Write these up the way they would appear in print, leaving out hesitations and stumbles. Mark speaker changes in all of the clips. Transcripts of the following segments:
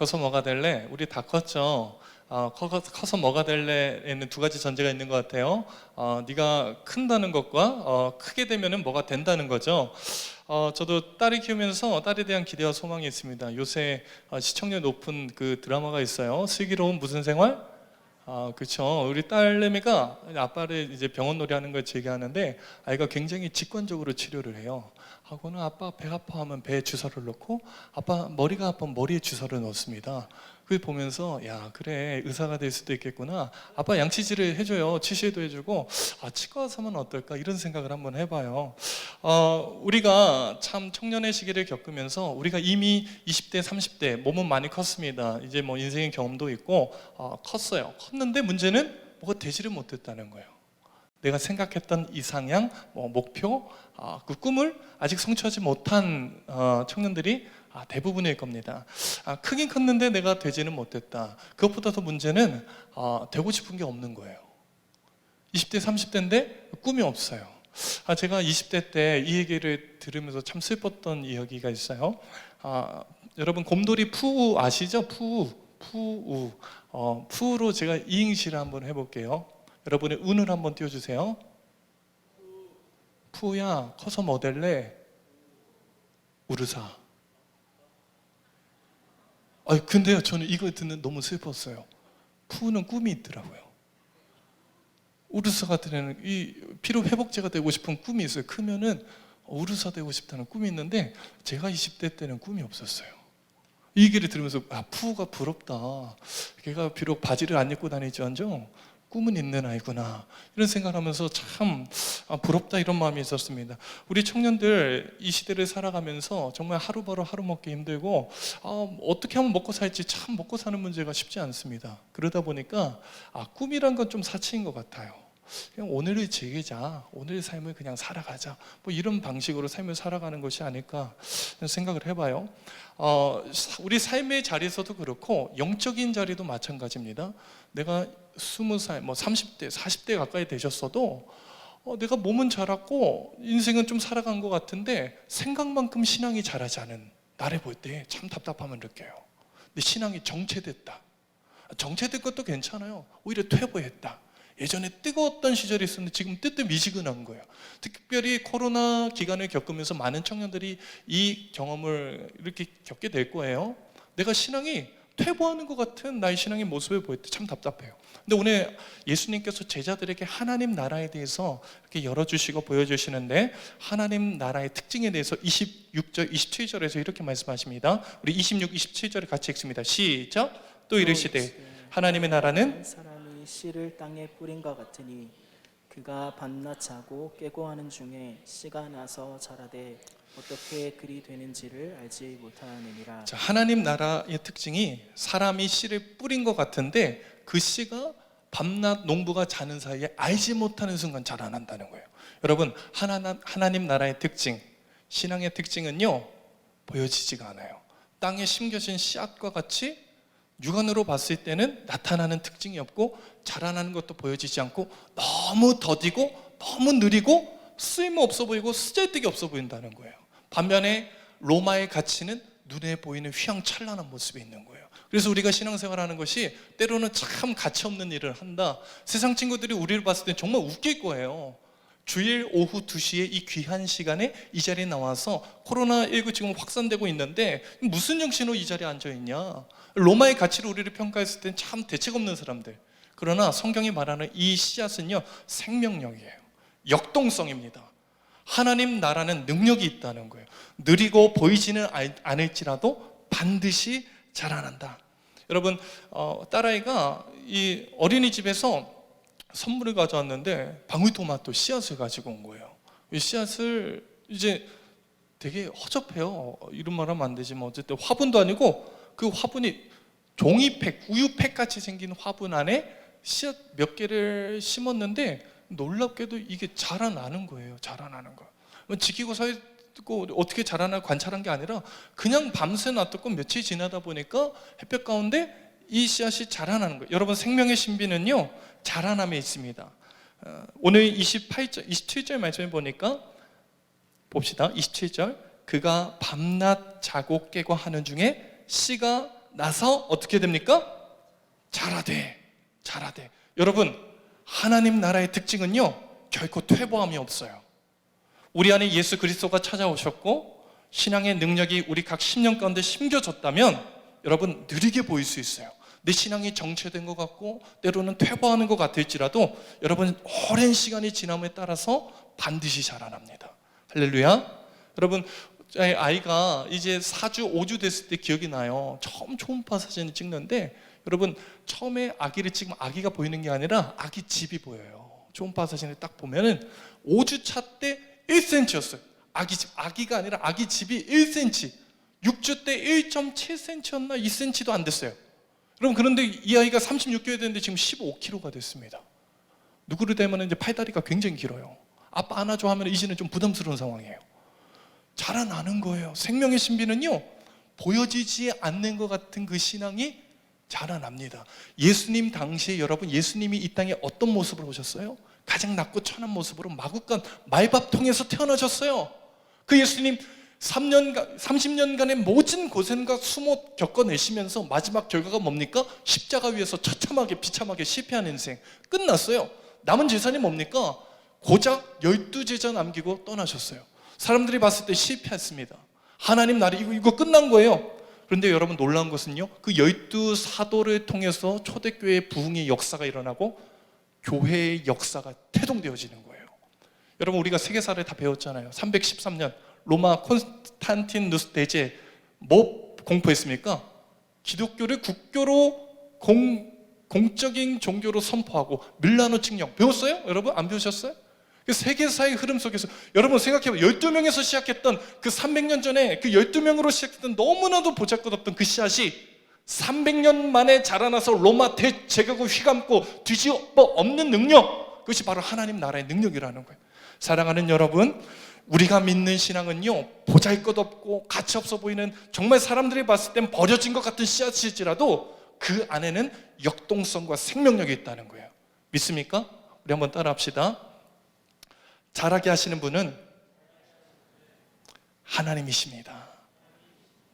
Speaker 1: 커서 뭐가 될래? 우리 다 컸죠. 커서 뭐가 될래에는 두 가지 전제가 있는 것 같아요. 네가 큰다는 것과 크게 되면은 뭐가 된다는 거죠. 저도 딸을 키우면서 딸에 대한 기대와 소망이 있습니다. 요새 시청률 높은 그 드라마가 있어요. 슬기로운 무슨 생활? 그렇죠. 우리 딸내미가 아빠를 이제 병원놀이 하는 걸 즐겨하는데 아이가 굉장히 직관적으로 치료를 해요. 하고는 아빠 배 아파하면 배에 주사를 넣고 아빠 머리가 아프면 머리에 주사를 넣습니다. 그걸 보면서 야 그래 의사가 될 수도 있겠구나. 아빠 양치질을 해줘요. 치실도 해주고 치과 가서 하면 어떨까 이런 생각을 한번 해봐요. 우리가 참 청년의 시기를 겪으면서 우리가 이미 20대 30대 몸은 많이 컸습니다. 이제 뭐 인생의 경험도 있고 컸어요. 컸는데 문제는 뭐가 되지를 못했다는 거예요. 내가 생각했던 이상향, 목표, 그 꿈을 아직 성취하지 못한 청년들이 대부분일 겁니다. 크긴 컸는데 내가 되지는 못했다. 그것보다 더 문제는 되고 싶은 게 없는 거예요. 20대, 30대인데 꿈이 없어요. 제가 20대 때 이 얘기를 들으면서 참 슬펐던 이야기가 있어요. 여러분 곰돌이 푸우 아시죠? 푸우. 푸우로 제가 이행시를 한번 해볼게요. 여러분의 운을 한번 띄워주세요. 푸우야 커서 뭐 될래? 우르사. 근데요 저는 이걸 듣는 너무 슬펐어요. 푸우는 꿈이 있더라고요. 우르사 같은 애는 이 피로 회복제가 되고 싶은 꿈이 있어요. 크면은 우르사 되고 싶다는 꿈이 있는데 제가 20대 때는 꿈이 없었어요. 이 얘기를 들으면서 푸우가 부럽다. 걔가 비록 바지를 안 입고 다니지언정 꿈은 있는 아이구나 이런 생각을 하면서 참 부럽다 이런 마음이 있었습니다. 우리 청년들 이 시대를 살아가면서 정말 하루바로 하루 먹기 힘들고 어떻게 하면 먹고 살지 참 먹고 사는 문제가 쉽지 않습니다. 그러다 보니까 꿈이란 건 좀 사치인 것 같아요. 그냥 오늘을 즐기자, 오늘의 삶을 그냥 살아가자 뭐 이런 방식으로 삶을 살아가는 것이 아닐까 생각을 해봐요. 우리 삶의 자리에서도 그렇고 영적인 자리도 마찬가지입니다. 내가 20살, 30대, 40대 가까이 되셨어도 내가 몸은 자랐고 인생은 좀 살아간 것 같은데 생각만큼 신앙이 자라지 않은 나를 볼 때 참 답답함을 느껴요. 근데 신앙이 정체됐다. 정체된 것도 괜찮아요. 오히려 퇴보했다. 예전에 뜨거웠던 시절이 있었는데 지금 뜨뜻미지근한 거예요. 특별히 코로나 기간을 겪으면서 많은 청년들이 이 경험을 이렇게 겪게 될 거예요. 내가 신앙이 퇴보하는 것 같은 나의 신앙의 모습을 보일 때 참 답답해요. 근데 오늘 예수님께서 제자들에게 하나님 나라에 대해서 이렇게 열어주시고 보여주시는데 하나님 나라의 특징에 대해서 26절, 27절에서 이렇게 말씀하십니다. 우리 26, 27절을 같이 읽습니다. 시작! 또 이르시되 하나님의 나라는
Speaker 2: 사람이 씨를 땅에 뿌린 것 같으니 그가 밤낮 자고 깨고 하는 중에 씨가 나서 자라되 어떻게 그리 되는지를 알지 못하느니라.
Speaker 1: 하나님 나라의 특징이 사람이 씨를 뿌린 것 같은데 그 씨가 밤낮 농부가 자는 사이에 알지 못하는 순간 자라난다는 거예요. 여러분 하나님 나라의 특징, 신앙의 특징은요 보여지지가 않아요. 땅에 심겨진 씨앗과 같이 육안으로 봤을 때는 나타나는 특징이 없고 자라나는 것도 보여지지 않고 너무 더디고 너무 느리고 쓸모없어 보이고 쓰잘데기 없어 보인다는 거예요. 반면에 로마의 가치는 눈에 보이는 휘황찬란한 모습이 있는 거예요. 그래서 우리가 신앙생활하는 것이 때로는 참 가치 없는 일을 한다. 세상 친구들이 우리를 봤을 때 정말 웃길 거예요. 주일 오후 2시에 이 귀한 시간에 이 자리에 나와서 코로나19 지금 확산되고 있는데 무슨 정신으로 이 자리에 앉아있냐. 로마의 가치로 우리를 평가했을 땐 참 대책 없는 사람들. 그러나 성경이 말하는 이 씨앗은요 생명력이에요. 역동성입니다. 하나님 나라는 능력이 있다는 거예요. 느리고 보이지는 않을지라도 반드시 자라난다. 여러분 딸아이가 이 어린이집에서 선물을 가져왔는데 방울토마토 씨앗을 가지고 온 거예요. 이 씨앗을 이제 되게 허접해요. 이런 말 하면 안 되지만 어쨌든 화분도 아니고 그 화분이 종이팩, 우유팩 같이 생긴 화분 안에 씨앗 몇 개를 심었는데 놀랍게도 이게 자라나는 거예요. 자라나는 거. 지키고 서 있고 어떻게 자라나 관찰한 게 아니라 그냥 밤새 놔뒀고 며칠 지나다 보니까 햇볕 가운데 이 씨앗이 자라나는 거예요. 여러분 생명의 신비는요 자라남에 있습니다. 오늘 27절 말씀해 보니까 봅시다. 27절 그가 밤낮 자고 깨고 하는 중에 씨가 나서 어떻게 됩니까? 자라되. 여러분, 하나님 나라의 특징은요, 결코 퇴보함이 없어요. 우리 안에 예수 그리스도가 찾아오셨고 신앙의 능력이 우리 각 심령 가운데 심겨졌다면 여러분, 느리게 보일 수 있어요. 내 신앙이 정체된 것 같고 때로는 퇴보하는 것 같을지라도 여러분, 오랜 시간이 지남에 따라서 반드시 자라납니다. 할렐루야. 여러분, 아이가 이제 4주, 5주 됐을 때 기억이 나요. 처음 초음파 사진을 찍는데 여러분, 처음에 아기를 찍으면 아기가 보이는 게 아니라 아기 집이 보여요. 초음파 사진을 딱 보면은 5주 차 때 1cm였어요. 아기 집, 아기가 아니라 아기 집이 1cm. 6주 때 1.7cm였나 2cm도 안 됐어요. 여러분, 그런데 이 아이가 36개월 됐는데 지금 15kg가 됐습니다. 누구를 닮으면 이제 팔다리가 굉장히 길어요. 아빠 안아줘 하면 이제는 좀 부담스러운 상황이에요. 자라나는 거예요. 생명의 신비는요, 보여지지 않는 것 같은 그 신앙이 자라납니다. 예수님 당시에 여러분, 예수님이 이 땅에 어떤 모습으로 오셨어요? 가장 낮고 천한 모습으로 마구간 말밥통에서 태어나셨어요. 그 예수님 30년간의 모진 고생과 수모 겪어내시면서 마지막 결과가 뭡니까? 십자가 위에서 처참하게 비참하게 실패한 인생 끝났어요. 남은 재산이 뭡니까? 고작 12제자 남기고 떠나셨어요. 사람들이 봤을 때 실패했습니다. 하나님 나라 이거 끝난 거예요. 그런데 여러분, 놀라운 것은요, 그 12 사도를 통해서 초대교회의 부흥의 역사가 일어나고 교회의 역사가 태동되어지는 거예요. 여러분, 우리가 세계사를 다 배웠잖아요. 313년 로마 콘스탄티누스 대제 뭐 공포했습니까? 기독교를 국교로 공적인 종교로 선포하고 밀라노 칙령 배웠어요? 여러분, 안 배우셨어요? 세계사의 흐름 속에서 여러분 생각해봐요. 12명에서 시작했던 그 300년 전에 그 12명으로 시작했던 너무나도 보잘것없던 그 씨앗이 300년 만에 자라나서 로마 대제국을 휘감고 뒤집어 엎는 능력, 그것이 바로 하나님 나라의 능력이라는 거예요. 사랑하는 여러분, 우리가 믿는 신앙은요, 보잘것없고 가치없어 보이는 정말 사람들이 봤을 땐 버려진 것 같은 씨앗일지라도 그 안에는 역동성과 생명력이 있다는 거예요. 믿습니까? 우리 한번 따라합시다. 자라게 하시는 분은 하나님이십니다.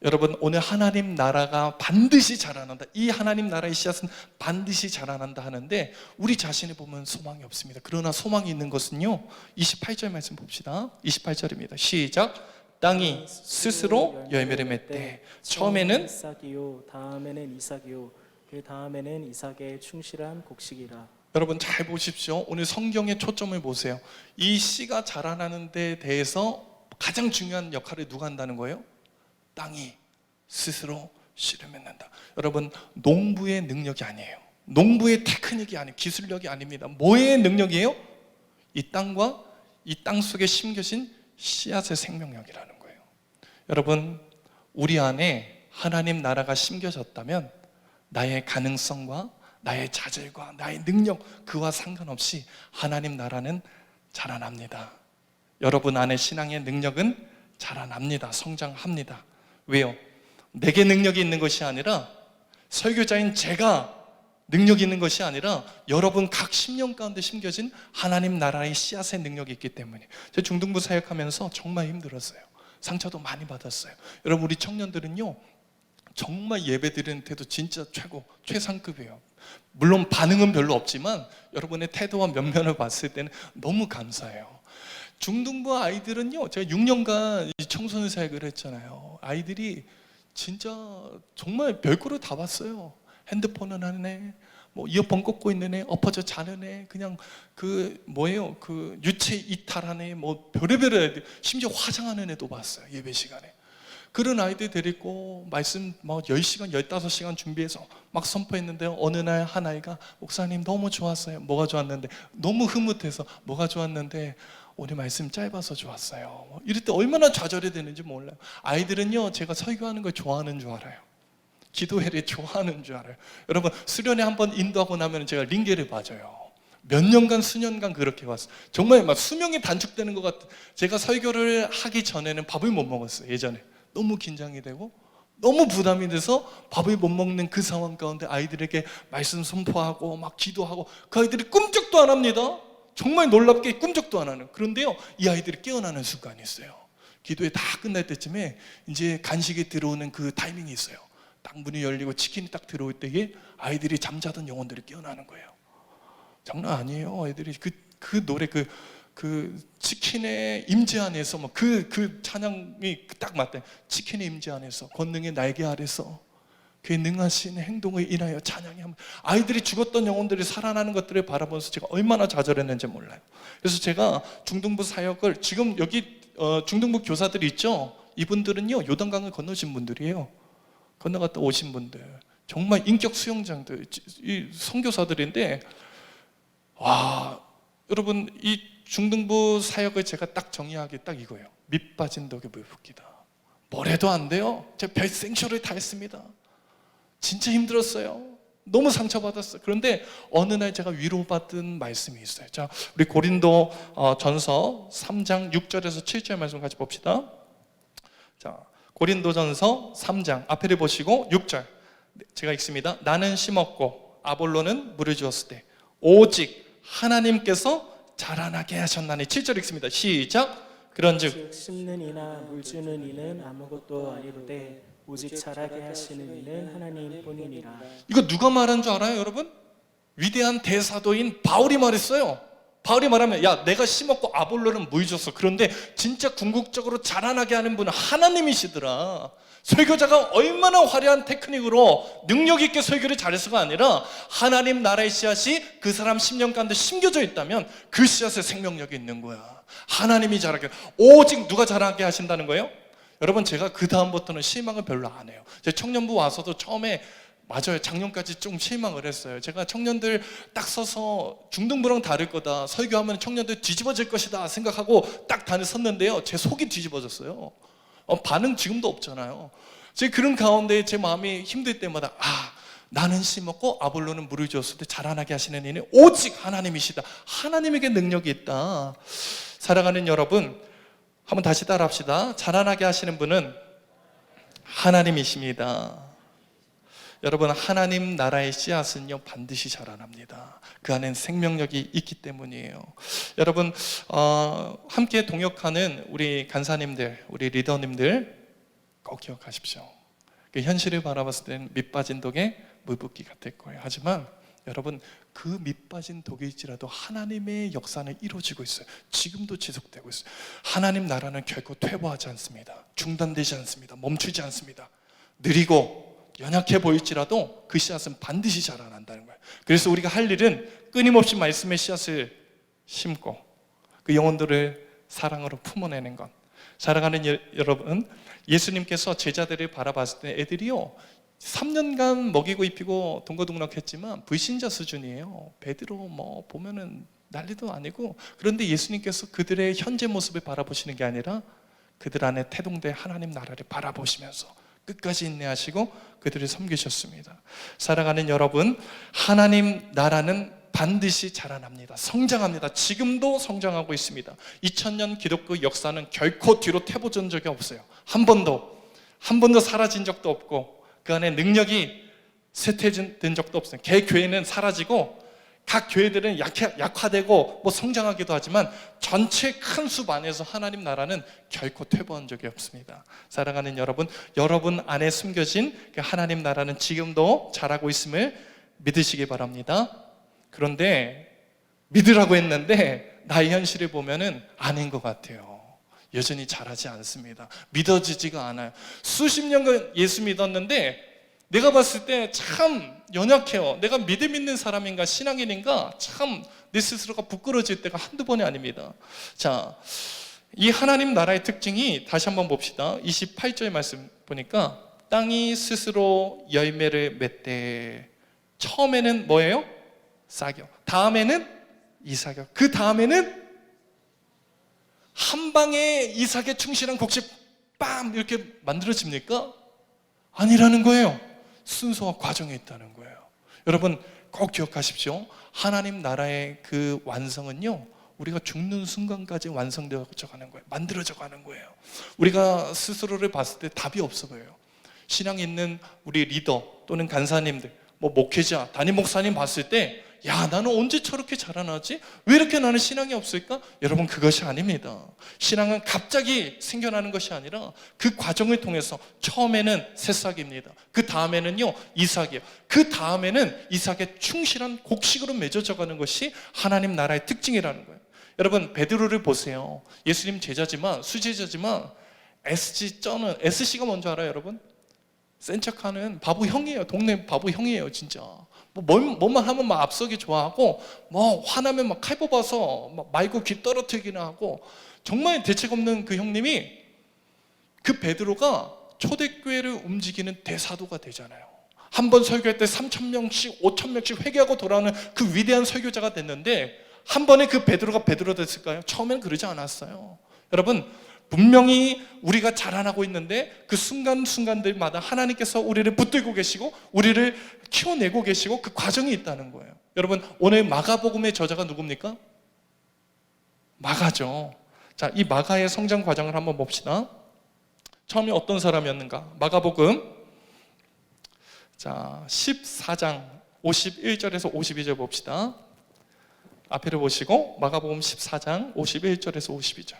Speaker 1: 여러분, 오늘 하나님 나라가 반드시 자라난다, 이 하나님 나라의 씨앗은 반드시 자라난다 하는데 우리 자신을 보면 소망이 없습니다. 그러나 소망이 있는 것은요, 28절 말씀 봅시다. 28절입니다. 시작. 땅이 스스로 열매를 맺되 처음에는
Speaker 2: 이삭이요 다음에는 이삭이요 그 다음에는 이삭의 충실한 곡식이라.
Speaker 1: 여러분, 잘 보십시오. 오늘 성경의 초점을 보세요. 이 씨가 자라나는 데 대해서 가장 중요한 역할을 누가 한다는 거예요? 땅이 스스로 씨를 맺는다. 여러분, 농부의 능력이 아니에요. 농부의 테크닉이 아니에요. 기술력이 아닙니다. 뭐의 능력이에요? 이 땅과 이 땅 속에 심겨진 씨앗의 생명력이라는 거예요. 여러분, 우리 안에 하나님 나라가 심겨졌다면 나의 가능성과 나의 자질과 나의 능력, 그와 상관없이 하나님 나라는 자라납니다. 여러분 안에 신앙의 능력은 자라납니다. 성장합니다. 왜요? 내게 능력이 있는 것이 아니라, 설교자인 제가 능력이 있는 것이 아니라 여러분 각 심령 가운데 심겨진 하나님 나라의 씨앗의 능력이 있기 때문에. 제가 중등부 사역하면서 정말 힘들었어요. 상처도 많이 받았어요. 여러분, 우리 청년들은요, 정말 예배 드리는 태도 진짜 최상급이에요. 물론 반응은 별로 없지만 여러분의 태도와 면면을 봤을 때는 너무 감사해요. 중등부 아이들은요, 제가 6년간 청소년 사역을 했잖아요. 아이들이 진짜 정말 별거를 다 봤어요. 핸드폰은 하는 애, 뭐 이어폰 꽂고 있는 애, 엎어져 자는 애, 그냥 그 유체 이탈하는 애, 뭐 별의별 애들, 심지어 화장하는 애도 봤어요. 예배 시간에. 그런 아이들 데리고 말씀 막 10시간, 15시간 준비해서 막 선포했는데 어느 날 한 아이가, 목사님 너무 좋았어요. 뭐가 좋았는데? 너무 흐뭇해서 뭐가 좋았는데? 오늘 말씀 짧아서 좋았어요. 이럴 때 얼마나 좌절이 되는지 몰라요. 아이들은요, 제가 설교하는 걸 좋아하는 줄 알아요. 기도회를 좋아하는 줄 알아요. 여러분, 수련회 한번 인도하고 나면 제가 링게를 봐줘요. 몇 년간, 수년간 그렇게 왔어요. 정말 막 수명이 단축되는 것 같아요. 제가 설교를 하기 전에는 밥을 못 먹었어요. 예전에 너무 긴장이 되고 너무 부담이 돼서 밥을 못 먹는 그 상황 가운데 아이들에게 말씀 선포하고 막 기도하고, 그 아이들이 꿈쩍도 안 합니다. 정말 놀랍게 꿈쩍도 안 하는. 그런데요, 이 아이들이 깨어나는 순간이 있어요. 기도회 다 끝날 때쯤에 이제 간식이 들어오는 그 타이밍이 있어요. 딱 문이 열리고 치킨이 딱 들어올 때에 아이들이 잠자던 영혼들이 깨어나는 거예요. 장난 아니에요. 애들이 그 노래 그 치킨의 임재 안에서 뭐 그 찬양이 딱 맞대. 치킨의 임재 안에서 권능의 날개 아래서 그의 능하신 행동을 인하여 찬양이 하면 아이들이 죽었던 영혼들이 살아나는 것들을 바라보면서 제가 얼마나 좌절했는지 몰라요. 그래서 제가 중등부 사역을 지금 여기 중등부 교사들이 있죠. 이분들은요 요단강을 건너신 분들이에요. 건너갔다 오신 분들, 정말 인격 수영장들, 이 선교사들인데 와 여러분 이 중등부 사역을 제가 딱 정의하기 딱 이거예요. 밑 빠진 덕에 물 붓기다. 뭘 해도 안 돼요. 제가 별생쇼를 다 했습니다. 진짜 힘들었어요. 너무 상처받았어요. 그런데 어느 날 제가 위로받은 말씀이 있어요. 자, 우리 고린도 전서 3장 6절에서 7절 말씀 같이 봅시다. 자, 고린도전서 3장 앞에를 보시고 6절 제가 읽습니다. 나는 심었고 아볼로는 물을 주었을 때 오직 하나님께서 자라나게 하셨나니. 7절 읽습니다. 시작. 그런즉
Speaker 2: 즉 심는 이나 물 주는 이는 아무것도 아니로되 오직 자라게 하시는 이는 하나님뿐이니라.
Speaker 1: 이거 누가 말한 줄 알아요, 여러분? 위대한 대사도인 바울이 말했어요. 바울이 말하면 야 내가 심었고 아볼로는 물 줬어. 그런데 진짜 궁극적으로 자라나게 하는 분은 하나님이시더라. 설교자가 얼마나 화려한 테크닉으로 능력 있게 설교를 잘해서가 아니라 하나님 나라의 씨앗이 그 사람 심령 가운데 심겨져 있다면 그 씨앗에 생명력이 있는 거야. 하나님이 자라게, 오직 누가 자라게 하신다는 거예요? 여러분 제가 그 다음부터는 실망을 별로 안 해요. 제 청년부 와서도 처음에 맞아요. 작년까지 좀 실망을 했어요. 제가 청년들 딱 서서 중등부랑 다를 거다. 설교하면 청년들 뒤집어질 것이다 생각하고 딱 단에 섰는데요. 제 속이 뒤집어졌어요. 반응 지금도 없잖아요. 제 그런 가운데 제 마음이 힘들 때마다 나는 심었고 아볼로는 물을 주었을 때 자라나게 하시는 이는 오직 하나님이시다. 하나님에게 능력이 있다. 사랑하는 여러분, 한번 다시 따라합시다. 자라나게 하시는 분은 하나님이십니다. 여러분 하나님 나라의 씨앗은요 반드시 자라납니다. 그 안엔 생명력이 있기 때문이에요. 여러분 함께 동역하는 우리 간사님들, 우리 리더님들 꼭 기억하십시오. 그 현실을 바라봤을 때는 밑 빠진 독에 물 붓기 같을 거예요. 하지만 여러분 그 밑 빠진 독일지라도 하나님의 역사는 이루어지고 있어요. 지금도 지속되고 있어요. 하나님 나라는 결코 퇴보하지 않습니다. 중단되지 않습니다. 멈추지 않습니다. 느리고 연약해 보일지라도 그 씨앗은 반드시 자라난다는 거예요. 그래서 우리가 할 일은 끊임없이 말씀의 씨앗을 심고 그 영혼들을 사랑으로 품어내는 것. 사랑하는 여러분, 예수님께서 제자들을 바라봤을 때 애들이요 3년간 먹이고 입히고 동거동락했지만 불신자 수준이에요. 베드로 뭐 보면은 난리도 아니고. 그런데 예수님께서 그들의 현재 모습을 바라보시는 게 아니라 그들 안에 태동된 하나님 나라를 바라보시면서 끝까지 인내하시고 그들을 섬기셨습니다. 사랑하는 여러분, 하나님 나라는 반드시 자라납니다. 성장합니다. 지금도 성장하고 있습니다. 2000년 기독교 역사는 결코 뒤로 퇴보된 적이 없어요. 한 번도 사라진 적도 없고 그 안에 능력이 쇠퇴된 적도 없어요. 개교회는 사라지고 각 교회들은 약화되고 뭐 성장하기도 하지만 전체 큰 숲 안에서 하나님 나라는 결코 퇴보한 적이 없습니다. 사랑하는 여러분, 여러분 안에 숨겨진 그 하나님 나라는 지금도 자라고 있음을 믿으시기 바랍니다. 그런데 믿으라고 했는데 나의 현실을 보면은 아닌 것 같아요. 여전히 자라지 않습니다. 믿어지지가 않아요. 수십 년간 예수 믿었는데 내가 봤을 때 참 연약해요. 내가 믿음 있는 사람인가 신앙인인가 참 내 스스로가 부끄러질 때가 한두 번이 아닙니다. 자, 이 하나님 나라의 특징이 다시 한번 봅시다. 28절 말씀 보니까 땅이 스스로 열매를 맺되 처음에는 뭐예요? 싹이요. 다음에는 이삭이요. 그 다음에는 한 방에 이삭에 충실한 곡식 빰 이렇게 만들어집니까? 아니라는 거예요. 순서와 과정이 있다는 거예요. 여러분 꼭 기억하십시오. 하나님 나라의 그 완성은요 우리가 죽는 순간까지 완성되어져 가는 거예요. 만들어져 가는 거예요. 우리가 스스로를 봤을 때 답이 없어 보여요. 신앙 있는 우리 리더 또는 간사님들, 뭐 목회자, 담임 목사님 봤을 때 야, 나는 언제 저렇게 자라나지? 왜 이렇게 나는 신앙이 없을까? 여러분, 그것이 아닙니다. 신앙은 갑자기 생겨나는 것이 아니라 그 과정을 통해서 처음에는 새싹입니다. 그 다음에는요, 이삭이에요. 그 다음에는 이삭의 충실한 곡식으로 맺어져 가는 것이 하나님 나라의 특징이라는 거예요. 여러분, 베드로를 보세요. 예수님 제자지만, 수제자지만 SC가 뭔지 알아요, 여러분? 센 척하는 바보 형이에요. 동네 바보 형이에요, 진짜. 뭐만 하면 막 앞서기 좋아하고, 뭐 화나면 막 칼 뽑아서 막 말고 귀 떨어뜨리기나 하고, 정말 대책 없는 그 형님이, 그 베드로가 초대교회를 움직이는 대사도가 되잖아요. 한 번 설교할 때 3,000명씩 5,000명씩 회개하고 돌아오는 그 위대한 설교자가 됐는데, 한 번에 그 베드로가 베드로 됐을까요? 처음엔 그러지 않았어요. 여러분, 분명히 우리가 자라나고 있는데 그 순간순간들마다 하나님께서 우리를 붙들고 계시고 우리를 키워내고 계시고 그 과정이 있다는 거예요. 여러분, 오늘 마가복음의 저자가 누굽니까? 마가죠. 자, 이 마가의 성장 과정을 한번 봅시다. 처음에 어떤 사람이었는가? 마가복음 14장 51절에서 52절 봅시다. 앞에를 보시고 마가복음 14장 51절에서 52절.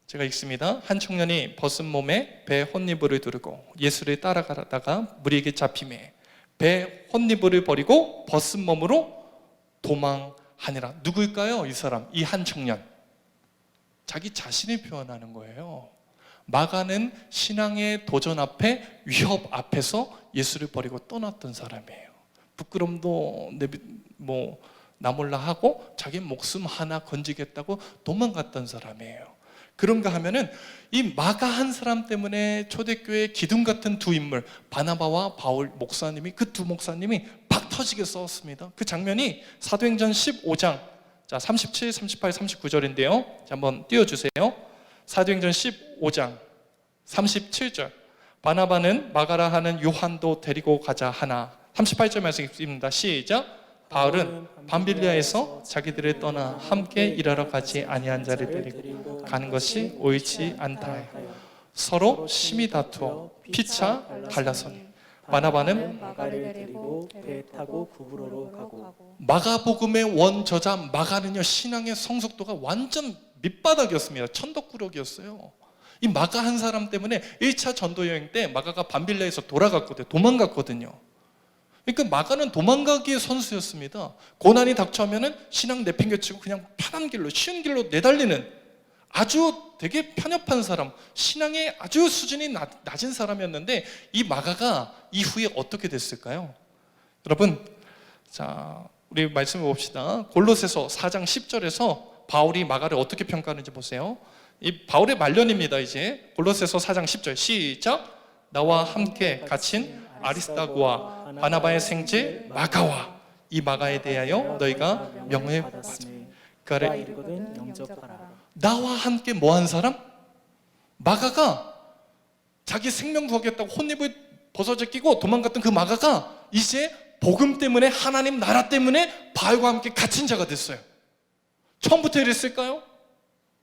Speaker 1: 제가 읽습니다. 한 청년이 벗은 몸에 배 혼니부를 두르고 예수를 따라가다가 무리에게 잡히매 배 혼니부를 버리고 벗은 몸으로 도망하니라. 누구일까요? 이 사람, 이 한 청년. 자기 자신을 표현하는 거예요. 마가는 신앙의 도전 앞에, 위협 앞에서 예수를 버리고 떠났던 사람이에요. 부끄럼도 나 몰라 하고 자기 목숨 하나 건지겠다고 도망갔던 사람이에요. 그런가 하면은 이 마가 한 사람 때문에 초대교회의 기둥 같은 두 인물, 바나바와 바울 목사님이, 그 두 목사님이 박 터지게 싸웠습니다. 그 장면이 사도행전 15장 37, 38, 39절인데요. 한번 띄워주세요. 사도행전 15장 37절. 바나바는 마가라 하는 요한도 데리고 가자 하나. 38절 말씀 읽습니다. 시작. 바울은 밤빌리아에서 자기들을 떠나 함께 일하러 가지 아니한 자를 데리고 가는 것이 옳지 않다. 서로 심히 다투어 피차 갈라서니 바나바는
Speaker 2: 마가를 데리고 배 타고 구브로로 가고.
Speaker 1: 마가복음의 원저자 마가는요, 신앙의 성숙도가 완전 밑바닥이었습니다. 천덕꾸러기였어요. 이 마가 한 사람 때문에 1차 전도 여행 때 마가가 밤빌리아에서 도망갔거든요. 그러니까 마가는 도망가기의 선수였습니다. 고난이 닥쳐오면은 신앙 내팽개치고 그냥 편한 길로, 쉬운 길로 내달리는 아주 되게 편협한 사람, 신앙의 아주 수준이 낮은 사람이었는데 이 마가가 이후에 어떻게 됐을까요? 여러분, 자, 우리 말씀을 봅시다. 골로새서 4장 10절에서 바울이 마가를 어떻게 평가하는지 보세요. 이 바울의 말년입니다. 이제 골로새서 4장 10절 시작. 나와 함께 갇힌 아리스다고와 바나바의 생제 마가와 이 마가에 대하여 너희가 명을 받았으니 그를
Speaker 2: 이르거든 영접하라.
Speaker 1: 나와 함께 뭐한 사람? 마가가 자기 생명 구하겠다고 혼입을 벗어져 끼고 도망갔던 그 마가가 이제 복음 때문에, 하나님 나라 때문에 바울과 함께 갇힌 자가 됐어요. 처음부터 이랬을까요?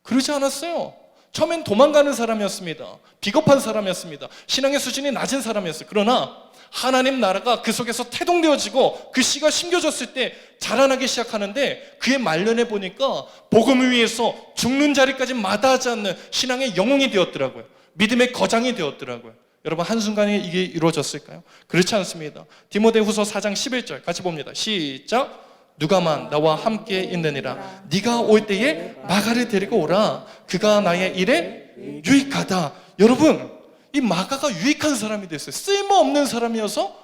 Speaker 1: 그러지 않았어요. 처음엔 도망가는 사람이었습니다. 비겁한 사람이었습니다. 신앙의 수준이 낮은 사람이었어요. 그러나 하나님 나라가 그 속에서 태동되어지고 그 씨가 심겨졌을 때 자라나기 시작하는데 그의 말년에 보니까 복음을 위해서 죽는 자리까지 마다하지 않는 신앙의 영웅이 되었더라고요. 믿음의 거장이 되었더라고요. 여러분, 한순간에 이게 이루어졌을까요? 그렇지 않습니다. 디모데후서 4장 11절 같이 봅니다. 시작. 누가만 나와 함께 있느니라. 네가 올 때에 마가를 데리고 오라. 그가 나의 일에 유익하다. 여러분, 이 마가가 유익한 사람이 됐어요. 쓸모없는 사람이어서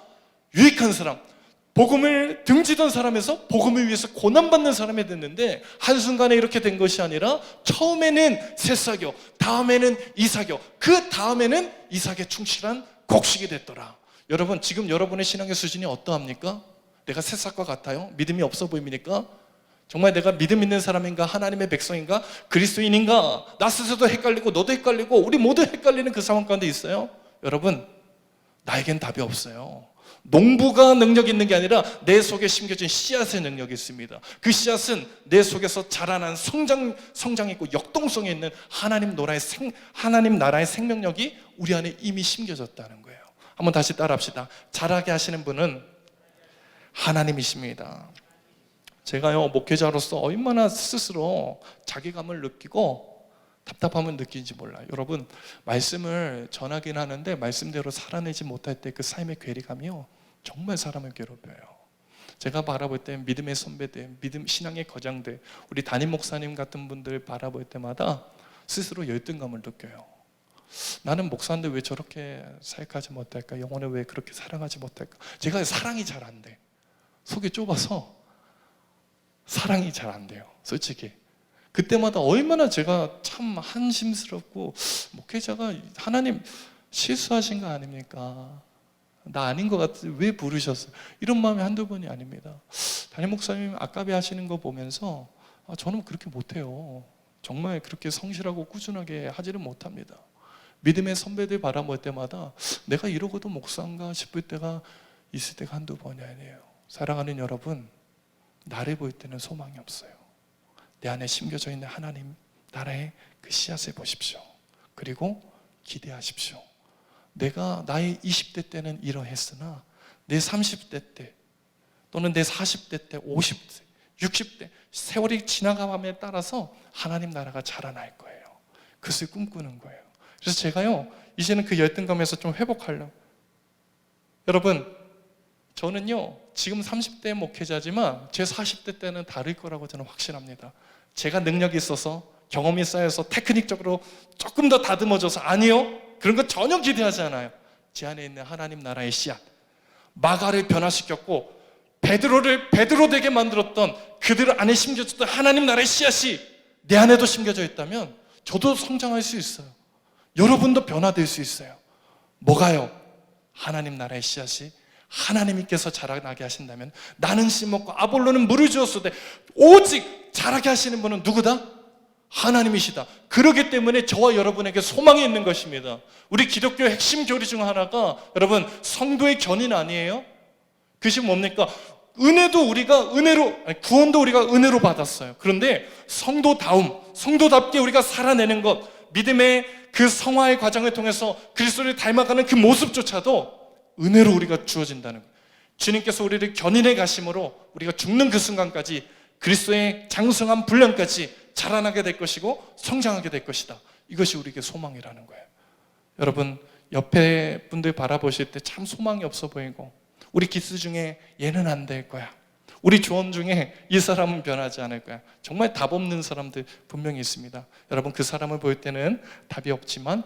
Speaker 1: 유익한 사람, 복음을 등지던 사람에서 복음을 위해서 고난받는 사람이 됐는데 한순간에 이렇게 된 것이 아니라 처음에는 새싹이요, 다음에는 이삭이요, 그 다음에는 이삭의 충실한 곡식이 됐더라. 여러분, 지금 여러분의 신앙의 수준이 어떠합니까? 내가 새싹과 같아요? 믿음이 없어 보입니까? 정말 내가 믿음 있는 사람인가? 하나님의 백성인가? 그리스도인인가? 나 스스로도 헷갈리고 너도 헷갈리고 우리 모두 헷갈리는 그 상황 가운데 있어요. 여러분, 나에겐 답이 없어요. 농부가 능력이 있는 게 아니라 내 속에 심겨진 씨앗의 능력이 있습니다. 그 씨앗은 내 속에서 자라난 성장이 있고 역동성이 있는 하나님 나라의 생명력이 우리 안에 이미 심겨졌다는 거예요. 한번 다시 따라합시다. 자라게 하시는 분은 하나님이십니다. 제가요 목회자로서 얼마나 스스로 자괴감을 느끼고 답답함을 느끼는지 몰라요. 여러분, 말씀을 전하긴 하는데 말씀대로 살아내지 못할 때 그 삶의 괴리감이요 정말 사람을 괴롭혀요. 제가 바라볼 때 믿음의 선배들, 믿음 신앙의 거장들, 우리 담임 목사님 같은 분들 바라볼 때마다 스스로 열등감을 느껴요. 나는 목사인데 왜 저렇게 사역하지 못할까? 영혼을 왜 그렇게 사랑하지 못할까? 제가 사랑이 잘 안 돼. 속이 좁아서 사랑이 잘 안 돼요, 솔직히. 그때마다 얼마나 제가 참 한심스럽고, 목회자가 하나님 실수하신 거 아닙니까? 나 아닌 것 같은데 왜 부르셨어요? 이런 마음이 한두 번이 아닙니다. 담임 목사님 아까비 하시는 거 보면서 저는 그렇게 못해요. 정말 그렇게 성실하고 꾸준하게 하지를 못합니다. 믿음의 선배들 바라볼 때마다 내가 이러고도 목사인가 싶을 때가 있을 때가 한두 번이 아니에요. 사랑하는 여러분, 나를 볼 때는 소망이 없어요. 내 안에 심겨져 있는 하나님 나라의 그 씨앗을 보십시오. 그리고 기대하십시오. 내가 나의 20대 때는 이러했으나 내 30대 때 또는 내 40대 때, 50대, 60대 세월이 지나감에 따라서 하나님 나라가 자라날 거예요. 그것을 꿈꾸는 거예요. 그래서 제가요 이제는 그 열등감에서 좀 회복하려고. 여러분, 저는요 지금 30대 목회자지만 제 40대 때는 다를 거라고 저는 확신합니다. 제가 능력이 있어서 경험이 쌓여서 테크닉적으로 조금 더 다듬어져서 아니요, 그런 거 전혀 기대하지 않아요. 제 안에 있는 하나님 나라의 씨앗, 마가를 변화시켰고 베드로를 베드로 되게 만들었던 그들 안에 심겨졌던 하나님 나라의 씨앗이 내 안에도 심겨져 있다면 저도 성장할 수 있어요. 여러분도 변화될 수 있어요. 뭐가요? 하나님 나라의 씨앗이 하나님께서 자라나게 하신다면, 나는 씨 먹고 아볼로는 물을 주었으되 오직 자라게 하시는 분은 누구다? 하나님이시다. 그렇기 때문에 저와 여러분에게 소망이 있는 것입니다. 우리 기독교의 핵심 교리 중 하나가 여러분 성도의 견인 아니에요? 그것이 뭡니까? 은혜도 우리가 구원도 우리가 은혜로 받았어요. 그런데 성도답게 우리가 살아내는 것, 믿음의 그 성화의 과정을 통해서 그리스도를 닮아가는 그 모습조차도 은혜로 우리가 주어진다는 거예요. 주님께서 우리를 견인해 가심으로 우리가 죽는 그 순간까지 그리스도의 장성한 분량까지 자라나게 될 것이고 성장하게 될 것이다. 이것이 우리에게 소망이라는 거예요. 여러분, 옆에 분들 바라보실 때 참 소망이 없어 보이고, 우리 기스 중에 얘는 안 될 거야, 우리 조언 중에 이 사람은 변하지 않을 거야, 정말 답 없는 사람들 분명히 있습니다. 여러분, 그 사람을 볼 때는 답이 없지만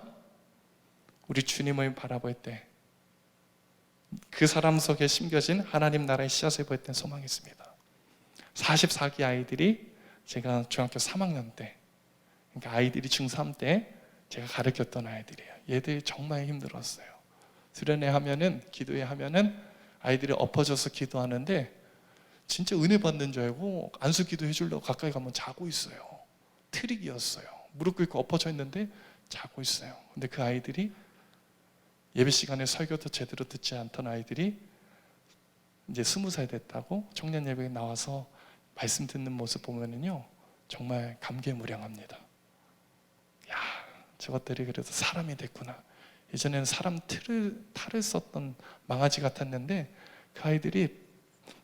Speaker 1: 우리 주님을 바라볼 때 그 사람 속에 심겨진 하나님 나라의 씨앗을 볼 때 소망이 있습니다. 44기 아이들이 제가 중학교 3학년 때, 그러니까 아이들이 중3 때 제가 가르쳤던 아이들이에요. 얘들이 정말 힘들었어요. 수련회 하면은, 기도회 하면은 아이들이 엎어져서 기도하는데 진짜 은혜 받는 줄 알고 안수 기도 해주려고 가까이 가면 자고 있어요. 트릭이었어요. 무릎 꿇고 엎어져 있는데 자고 있어요. 근데 그 아이들이 예배 시간에 설교도 제대로 듣지 않던 아이들이 이제 20살 됐다고 청년 예배에 나와서 말씀 듣는 모습 보면은요 정말 감개무량합니다. 야, 저것들이 그래도 사람이 됐구나. 예전에는 사람 탈을 썼던 망아지 같았는데 그 아이들이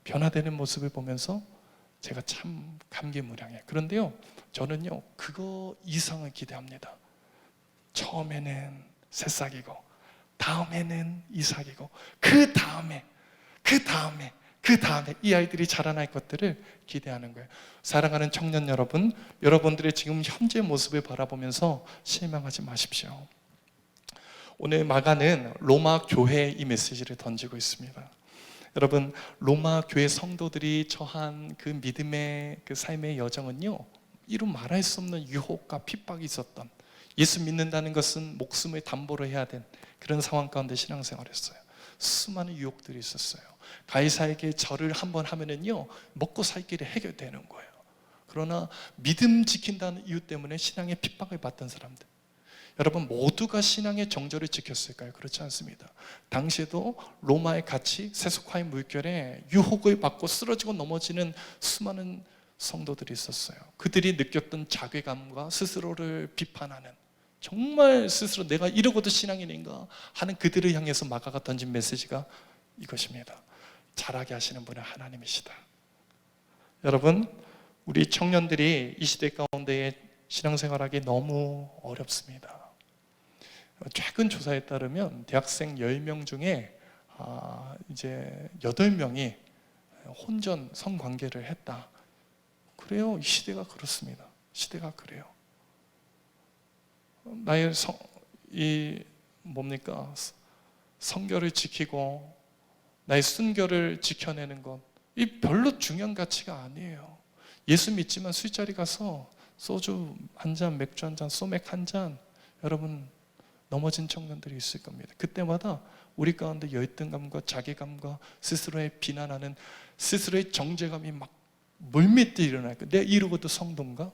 Speaker 1: 변화되는 모습을 보면서 제가 참 감개무량해요. 그런데요 저는요 그거 이상을 기대합니다. 처음에는 새싹이고 다음에는 이삭이고 그 다음에 이 아이들이 자라날 것들을 기대하는 거예요. 사랑하는 청년 여러분, 여러분들의 지금 현재 모습을 바라보면서 실망하지 마십시오. 오늘 마가는 로마 교회에 이 메시지를 던지고 있습니다. 여러분, 로마 교회 성도들이 처한 그 믿음의 그 삶의 여정은요 이루 말할 수 없는 유혹과 핍박이 있었던, 예수 믿는다는 것은 목숨을 담보로 해야 된 그런 상황 가운데 신앙생활을 했어요. 수많은 유혹들이 있었어요. 가이사에게 절을 한번 하면은요 먹고 살 길이 해결되는 거예요. 그러나 믿음 지킨다는 이유 때문에 신앙의 핍박을 받던 사람들, 여러분 모두가 신앙의 정절을 지켰을까요? 그렇지 않습니다. 당시에도 로마에 같이 세속화의 물결에 유혹을 받고 쓰러지고 넘어지는 수많은 성도들이 있었어요. 그들이 느꼈던 자괴감과 스스로를 비판하는, 정말 스스로 내가 이러고도 신앙인인가 하는 그들을 향해서 마가가 던진 메시지가 이것입니다. 자라게 하시는 분은 하나님이시다. 여러분, 우리 청년들이 이 시대 가운데에 신앙생활하기 너무 어렵습니다. 최근 조사에 따르면 대학생 10명 중에 이제 8명이 혼전 성관계를 했다. 그래요. 이 시대가 그렇습니다. 시대가 그래요. 나의 성결을 지키고 나의 순결을 지켜내는 것, 이 별로 중요한 가치가 아니에요. 예수 믿지만 술자리 가서 소주 한 잔, 맥주 한 잔, 소맥 한 잔, 여러분 넘어진 청년들이 있을 겁니다. 그때마다 우리 가운데 열등감과 자괴감과 스스로의 비난하는 스스로의 정죄감이 막 물밀듯 일어날 거예요. 내가 이러고도 성도인가?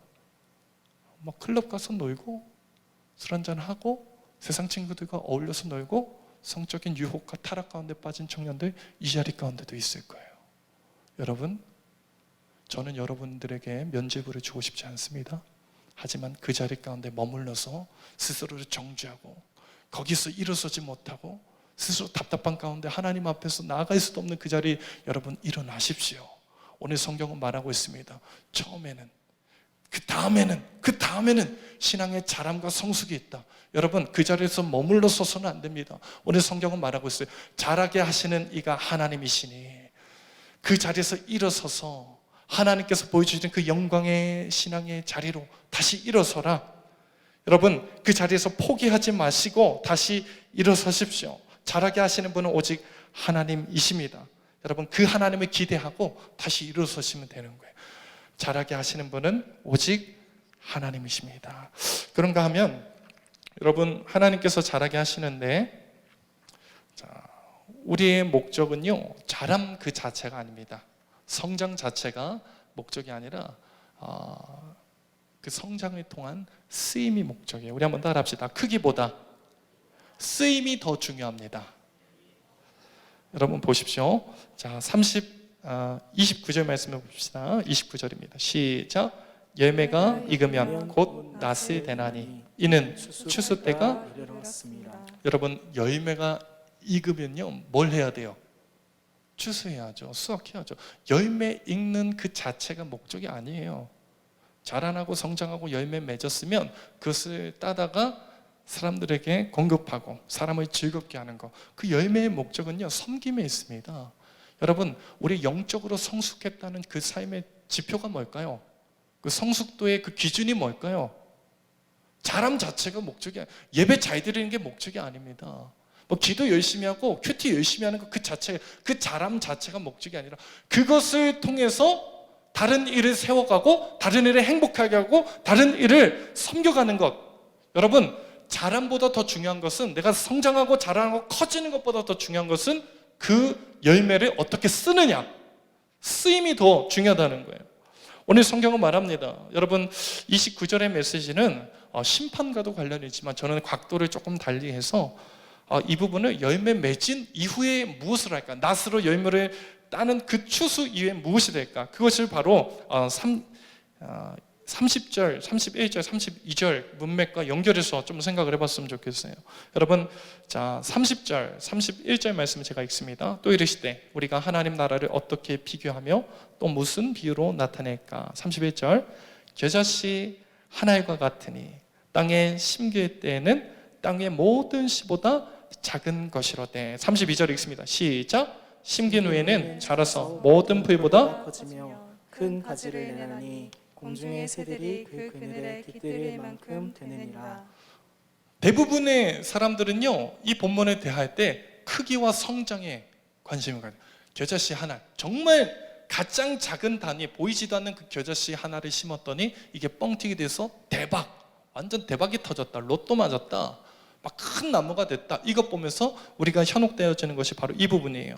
Speaker 1: 막 클럽 가서 놀고 술 한잔 하고 세상 친구들과 어울려서 놀고 성적인 유혹과 타락 가운데 빠진 청년들 이 자리 가운데도 있을 거예요. 여러분, 저는 여러분들에게 면죄부를 주고 싶지 않습니다. 하지만 그 자리 가운데 머물러서 스스로를 정죄하고 거기서 일어서지 못하고 스스로 답답한 가운데 하나님 앞에서 나아갈 수도 없는 그 자리, 여러분 일어나십시오. 오늘 성경은 말하고 있습니다. 처음에는, 그 다음에는 신앙의 자람과 성숙이 있다. 여러분, 그 자리에서 머물러 서서는 안 됩니다. 오늘 성경은 말하고 있어요. 자라게 하시는 이가 하나님이시니 그 자리에서 일어서서 하나님께서 보여주시는 그 영광의 신앙의 자리로 다시 일어서라. 여러분, 그 자리에서 포기하지 마시고 다시 일어서십시오. 자라게 하시는 분은 오직 하나님이십니다. 여러분, 그 하나님을 기대하고 다시 일어서시면 되는 거예요. 자라게 하시는 분은 오직 하나님이십니다. 그런가 하면 여러분, 하나님께서 자라게 하시는데, 우리의 목적은요, 자람 그 자체가 아닙니다. 성장 자체가 목적이 아니라 그 성장을 통한 쓰임이 목적이에요. 우리 한번 따라 합시다. 크기보다 쓰임이 더 중요합니다. 여러분 보십시오. 자, 29절 말씀을 봅시다. 29절입니다. 시작. 열매가 익으면 곧 낫을 되나니 이는 추수 때가
Speaker 2: 이르렀습니다.
Speaker 1: 여러분, 열매가 익으면요 뭘 해야 돼요? 추수해야죠. 수확해야죠. 열매 읽는 그 자체가 목적이 아니에요. 자라나고 성장하고 열매 맺었으면 그것을 따다가 사람들에게 공급하고 사람을 즐겁게 하는 것, 그 열매의 목적은요 섬김에 있습니다. 여러분, 우리 영적으로 성숙했다는 그 삶의 지표가 뭘까요? 그 성숙도의 그 기준이 뭘까요? 자람 자체가 목적이 아니에요. 예배 잘 드리는 게 목적이 아닙니다. 뭐 기도 열심히 하고 큐티 열심히 하는 것 그 자체, 그 자람 자체가 목적이 아니라 그것을 통해서 다른 일을 세워가고 다른 일을 행복하게 하고 다른 일을 섬겨가는 것. 여러분, 자람보다 더 중요한 것은, 내가 성장하고 자라고 커지는 것보다 더 중요한 것은 그 열매를 어떻게 쓰느냐, 쓰임이 더 중요하다는 거예요. 오늘 성경은 말합니다. 여러분, 29절의 메시지는 심판과도 관련이 있지만 저는 각도를 조금 달리해서 이 부분을 열매 맺은 이후에 무엇을 할까, 낫으로 열매를 따는 그 추수 이후에 무엇이 될까, 그것을 바로 30절, 31절, 32절 문맥과 연결해서 좀 생각을 해봤으면 좋겠어요. 여러분, 자 30절, 31절 말씀을 제가 읽습니다. 또 이르시되 우리가 하나님 나라를 어떻게 비교하며 또 무슨 비유로 나타낼까. 31절, 겨자씨 하나과 같으니 땅에 심길 때에는 땅의 모든 씨보다 작은 것이로되. 32절 읽습니다. 시작. 심긴 후에는 자라서 모든 풀보다
Speaker 2: 커지며 큰 가지를 내나니 공중의 새들이 그 그늘에 깃들일 만큼 되느니라.
Speaker 1: 대부분의 사람들은요 이 본문에 대할 때 크기와 성장에 관심을 가져요. 겨자씨 하나, 정말 가장 작은 단위, 보이지도 않는 그 겨자씨 하나를 심었더니 이게 뻥튀기 돼서 대박, 완전 대박이 터졌다, 로또 맞았다, 막 큰 나무가 됐다. 이것 보면서 우리가 현혹되어지는 것이 바로 이 부분이에요.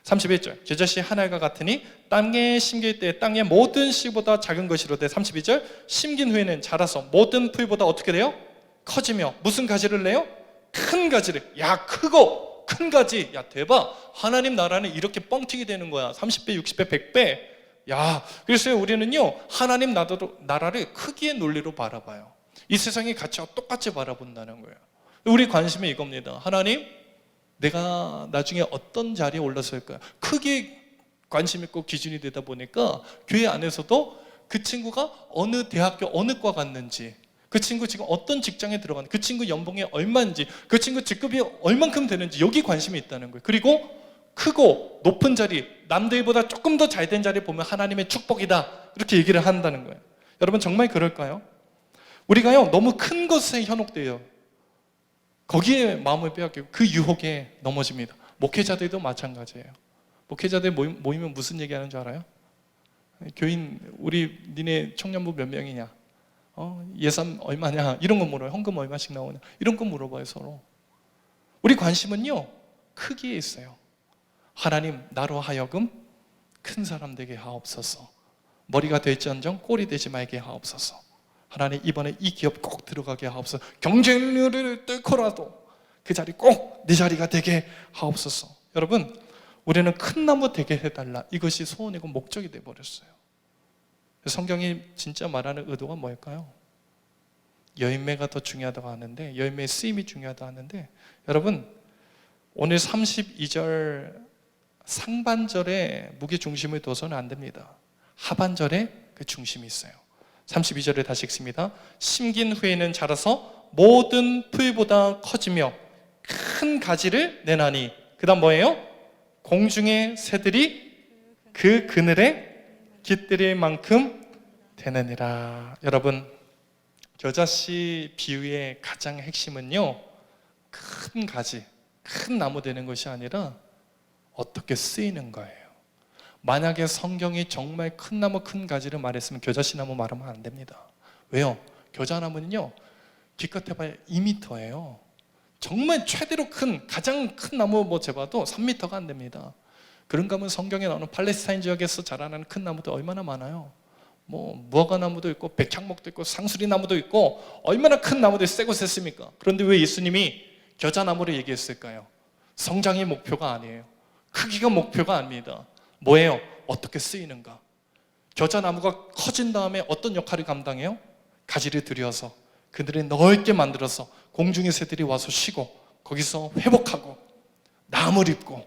Speaker 1: 31절, 겨자씨 하나가 같으니 땅에 심길 때 땅의 모든 씨보다 작은 것이로되. 32절, 심긴 후에는 자라서 모든 풀보다 어떻게 돼요? 커지며 무슨 가지를 내요? 큰 가지를. 야, 크고 큰 가지. 야, 대박. 하나님 나라는 이렇게 뻥튀기 되는 거야. 30배, 60배, 100배. 야, 그래서 우리는요 하나님 나라를 크기의 논리로 바라봐요. 이 세상의 가치와 똑같이 바라본다는 거예요. 우리 관심이 이겁니다. 하나님, 내가 나중에 어떤 자리에 올라설까? 크게 관심 있고 기준이 되다 보니까 교회 안에서도 그 친구가 어느 대학교 어느 과 갔는지, 그 친구 지금 어떤 직장에 들어갔는지, 그 친구 연봉이 얼마인지, 그 친구 직급이 얼만큼 되는지 여기 관심이 있다는 거예요. 그리고 크고 높은 자리, 남들보다 조금 더 잘된 자리 보면 하나님의 축복이다, 이렇게 얘기를 한다는 거예요. 여러분 정말 그럴까요? 우리가요 너무 큰 것에 현혹돼요. 거기에 마음을 빼앗기고 그 유혹에 넘어집니다. 목회자들도 마찬가지예요. 목회자들 모이면 무슨 얘기하는 줄 알아요? 교인 우리 니네 청년부 몇 명이냐? 예산 얼마냐? 이런 거 물어요. 헌금 얼마씩 나오냐? 이런 거 물어봐요 서로. 우리 관심은요 크기에 있어요. 하나님 나로 하여금 큰 사람 되게 하옵소서. 머리가 될지언정 꼴이 되지 말게 하옵소서. 하나님 이번에 이 기업 꼭 들어가게 하옵소서. 경쟁률을 뚫고라도 그 자리 꼭 내 자리가 되게 하옵소서. 여러분 우리는 큰 나무 되게 해달라, 이것이 소원이고 목적이 되어버렸어요. 성경이 진짜 말하는 의도가 뭘까요? 열매가 더 중요하다고 하는데, 열매의 쓰임이 중요하다고 하는데, 여러분 오늘 32절 상반절에 무게중심을 둬서는 안 됩니다. 하반절에 그 중심이 있어요. 32절을 다시 읽습니다. 심긴 후에는 자라서 모든 풀보다 커지며 큰 가지를 내나니, 그 다음 뭐예요? 공중의 새들이 그 그늘에 깃들일 만큼 되느니라. 여러분 겨자씨 비유의 가장 핵심은요 큰 가지, 큰 나무 되는 것이 아니라 어떻게 쓰이는 거예요. 만약에 성경이 정말 큰 나무 큰 가지를 말했으면 겨자씨 나무 말하면 안 됩니다. 왜요? 겨자나무는요 기껏 해봐야 2m예요 정말 최대로 큰, 가장 큰 나무 뭐 재봐도 3m가 안 됩니다. 그런가 하면 성경에 나오는 팔레스타인 지역에서 자라나는 큰 나무도 얼마나 많아요. 뭐 무화과 나무도 있고 백향목도 있고 상수리 나무도 있고 얼마나 큰 나무들이 세 곳에 씁니까? 그런데 왜 예수님이 겨자나무를 얘기했을까요? 성장이 목표가 아니에요. 크기가 목표가 아닙니다. 뭐예요? 어떻게 쓰이는가? 겨자나무가 커진 다음에 어떤 역할을 감당해요? 가지를 들여서 그들을 넓게 만들어서 공중의 새들이 와서 쉬고 거기서 회복하고 나무를 입고.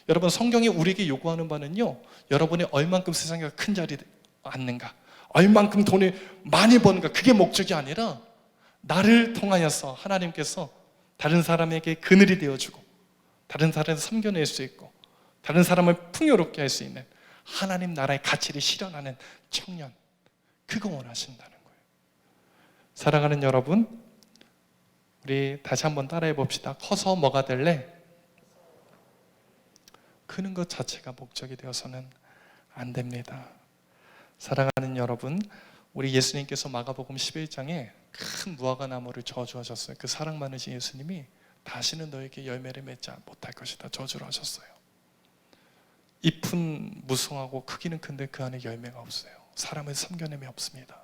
Speaker 1: 여러분 성경이 우리에게 요구하는 바는요 여러분이 얼만큼 세상에 큰 자리에 앉는가, 얼만큼 돈을 많이 버는가, 그게 목적이 아니라 나를 통하여서 하나님께서 다른 사람에게 그늘이 되어주고 다른 사람을 섬겨낼 수 있고 다른 사람을 풍요롭게 할 수 있는 하나님 나라의 가치를 실현하는 청년, 그거 원하신다는 거예요. 사랑하는 여러분, 우리 다시 한번 따라해 봅시다. 커서 뭐가 될래? 크는 것 자체가 목적이 되어서는 안 됩니다. 사랑하는 여러분, 우리 예수님께서 마가복음 11장에 큰 무화과 나무를 저주하셨어요. 그 사랑 많으신 예수님이 다시는 너에게 열매를 맺지 못할 것이다 저주를 하셨어요. 잎은 무성하고 크기는 큰데 그 안에 열매가 없어요. 사람을 섬겨냄이 없습니다.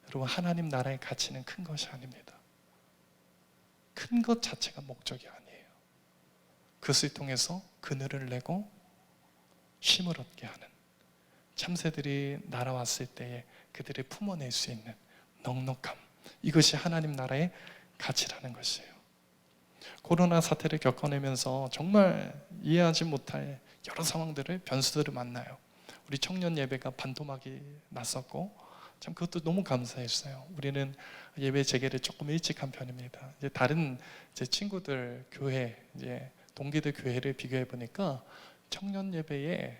Speaker 1: 여러분 하나님 나라의 가치는 큰 것이 아닙니다. 큰 것 자체가 목적이 아니에요. 그것을 통해서 그늘을 내고 쉼을 얻게 하는, 참새들이 날아왔을 때에 그들을 품어낼 수 있는 넉넉함, 이것이 하나님 나라의 가치라는 것이에요. 코로나 사태를 겪어내면서 정말 이해하지 못할 여러 상황들을, 변수들을 만나요. 우리 청년 예배가 반토막이 났었고 참 그것도 너무 감사했어요. 우리는 예배 재개를 조금 일찍 한 편입니다. 이제 다른 제 친구들 교회, 이제 동기들 교회를 비교해 보니까 청년 예배에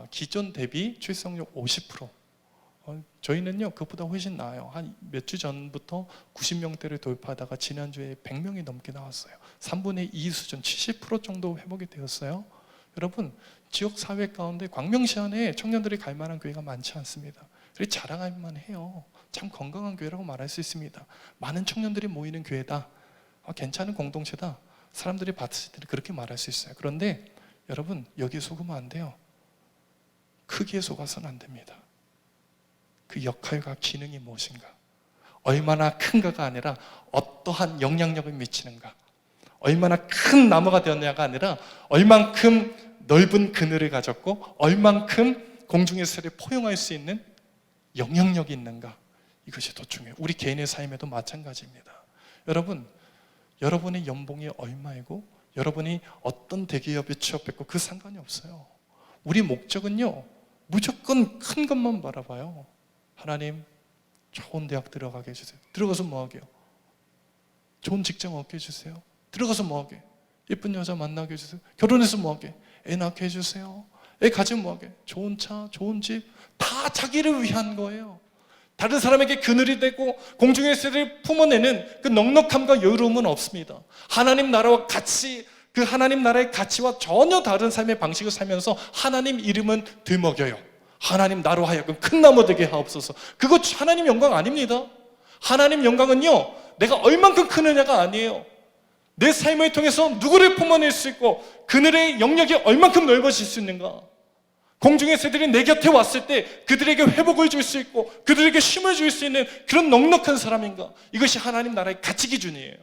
Speaker 1: 기존 대비 출석률 50%. 저희는요 그보다 훨씬 나아요. 한 몇 주 전부터 90명대를 돌파하다가 지난주에 100명이 넘게 나왔어요. 3분의 2 수준, 70% 정도 회복이 되었어요. 여러분 지역 사회 가운데 광명시 안에 청년들이 갈 만한 교회가 많지 않습니다. 그래서 자랑할 만해요. 참 건강한 교회라고 말할 수 있습니다. 많은 청년들이 모이는 교회다, 괜찮은 공동체다, 사람들이 봤을 때 그렇게 말할 수 있어요. 그런데 여러분 여기에 속으면 안 돼요. 크기에 속아서는 안 됩니다. 그 역할과 기능이 무엇인가, 얼마나 큰가가 아니라 어떠한 영향력을 미치는가, 얼마나 큰 나무가 되었냐가 아니라 얼만큼 넓은 그늘을 가졌고 얼만큼 공중의 새를 포용할 수 있는 영향력이 있는가, 이것이 더 중요해요. 우리 개인의 삶에도 마찬가지입니다. 여러분, 여러분의 연봉이 얼마이고 여러분이 어떤 대기업에 취업했고 그 상관이 없어요. 우리 목적은요, 무조건 큰 것만 바라봐요. 하나님, 좋은 대학 들어가게 해주세요. 들어가서 뭐 하게요? 좋은 직장 얻게 해주세요. 들어가서 뭐 하게? 예쁜 여자 만나게 해주세요. 결혼해서 뭐 하게? 애 낳게 해주세요. 애 가지면 뭐 하게? 좋은 차, 좋은 집, 다 자기를 위한 거예요. 다른 사람에게 그늘이 되고 공중의 새를 품어내는 그 넉넉함과 여유로움은 없습니다. 하나님 나라와 같이, 그 하나님 나라의 가치와 전혀 다른 삶의 방식을 살면서 하나님 이름은 들먹여요. 하나님 나로 하여금 큰 나무 되게 하옵소서. 그거 하나님 영광 아닙니다. 하나님 영광은요, 내가 얼만큼 크느냐가 아니에요. 내 삶을 통해서 누구를 품어낼 수 있고 그늘의 영역이 얼만큼 넓어질 수 있는가. 공중의 새들이 내 곁에 왔을 때 그들에게 회복을 줄 수 있고 그들에게 쉼을 줄 수 있는 그런 넉넉한 사람인가. 이것이 하나님 나라의 가치 기준이에요.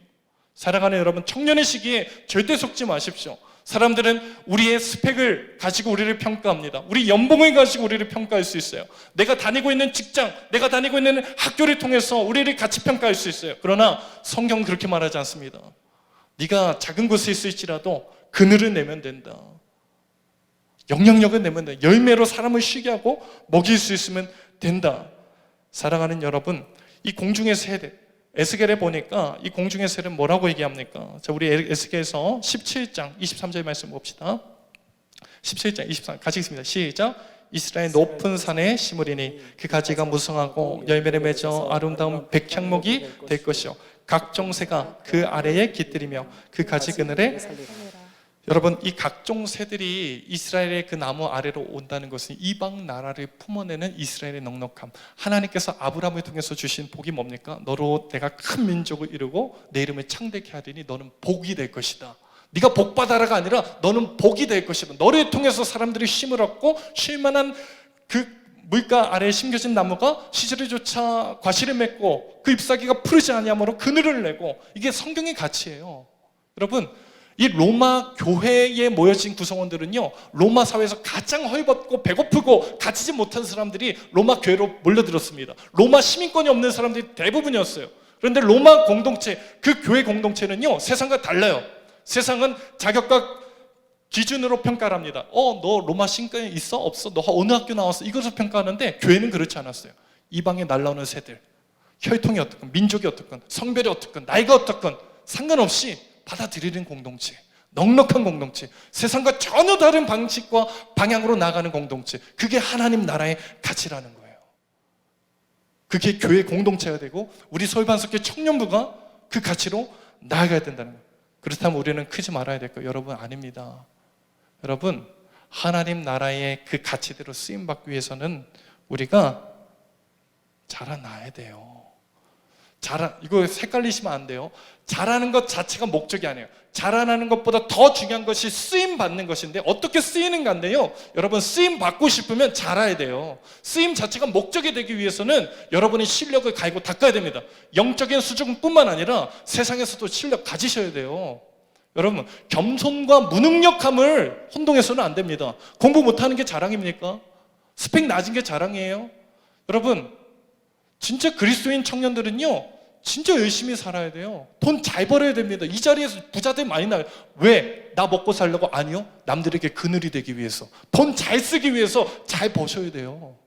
Speaker 1: 살아가는 여러분, 청년의 시기에 절대 속지 마십시오. 사람들은 우리의 스펙을 가지고 우리를 평가합니다. 우리 연봉을 가지고 우리를 평가할 수 있어요. 내가 다니고 있는 직장, 내가 다니고 있는 학교를 통해서 우리를 가치 평가할 수 있어요. 그러나 성경은 그렇게 말하지 않습니다. 네가 작은 곳에 있을지라도 그늘을 내면 된다. 영향력을 내면 된다. 열매로 사람을 쉬게 하고 먹일 수 있으면 된다. 사랑하는 여러분, 이 공중의 새들, 에스겔에 보니까 이 공중의 새는 뭐라고 얘기합니까? 자, 우리 에스겔에서 17장 23절 말씀 봅시다. 17장 23, 같이 읽습니다. 시작. 이스라엘 높은 산에 심으리니 그 가지가 무성하고 열매를 맺어 아름다운 백향목이 될 것이요 각종 새가 그 아래에 깃들이며 그 가지 그늘에. 여러분, 이 각종 새들이 이스라엘의 그 나무 아래로 온다는 것은 이방 나라를 품어내는 이스라엘의 넉넉함. 하나님께서 아브라함을 통해서 주신 복이 뭡니까? 너로 내가 큰 민족을 이루고 내 이름을 창대케 하리니 너는 복이 될 것이다. 네가 복받아라가 아니라 너는 복이 될 것이다. 너를 통해서 사람들이 쉼을 얻고 쉴만한 그 물가 아래에 심겨진 나무가 시절을 쫓아 과실을 맺고 그 잎사귀가 푸르지 아니하므로 그늘을 내고, 이게 성경의 가치예요. 여러분, 이 로마 교회에 모여진 구성원들은요, 로마 사회에서 가장 헐벗고 배고프고 가지지 못한 사람들이 로마 교회로 몰려들었습니다. 로마 시민권이 없는 사람들이 대부분이었어요. 그런데 로마 공동체, 그 교회 공동체는요, 세상과 달라요. 세상은 자격과 기준으로 평가를 합니다. 너 로마 신권이 있어? 없어? 너 어느 학교 나왔어? 이것을 평가하는데 교회는 그렇지 않았어요. 이방에 날라오는 새들, 혈통이 어떻건, 민족이 어떻건, 성별이 어떻건, 나이가 어떻건 상관없이 받아들이는 공동체, 넉넉한 공동체, 세상과 전혀 다른 방식과 방향으로 나가는 공동체, 그게 하나님 나라의 가치라는 거예요. 그게 교회 공동체가 되고 우리 서울반석교 청년부가 그 가치로 나아가야 된다는 거예요. 그렇다면 우리는 크지 말아야 될 거예요. 여러분, 아닙니다. 여러분, 하나님 나라의 그 가치대로 쓰임받기 위해서는 우리가 자라나야 돼요. 이거 헷갈리시면 안 돼요. 자라는 것 자체가 목적이 아니에요. 자라나는 것보다 더 중요한 것이 쓰임 받는 것인데, 어떻게 쓰이는가인데요, 여러분, 쓰임 받고 싶으면 자라야 돼요. 쓰임 자체가 목적이 되기 위해서는 여러분이 실력을 갈고 닦아야 됩니다. 영적인 수준뿐만 아니라 세상에서도 실력 가지셔야 돼요. 여러분, 겸손과 무능력함을 혼동해서는 안 됩니다. 공부 못하는 게 자랑입니까? 스펙 낮은 게 자랑이에요? 여러분, 진짜 그리스도인 청년들은요, 진짜 열심히 살아야 돼요. 돈 잘 벌어야 됩니다. 이 자리에서 부자들 많이 나요. 왜? 나 먹고 살려고? 아니요. 남들에게 그늘이 되기 위해서, 돈 잘 쓰기 위해서 잘 버셔야 돼요.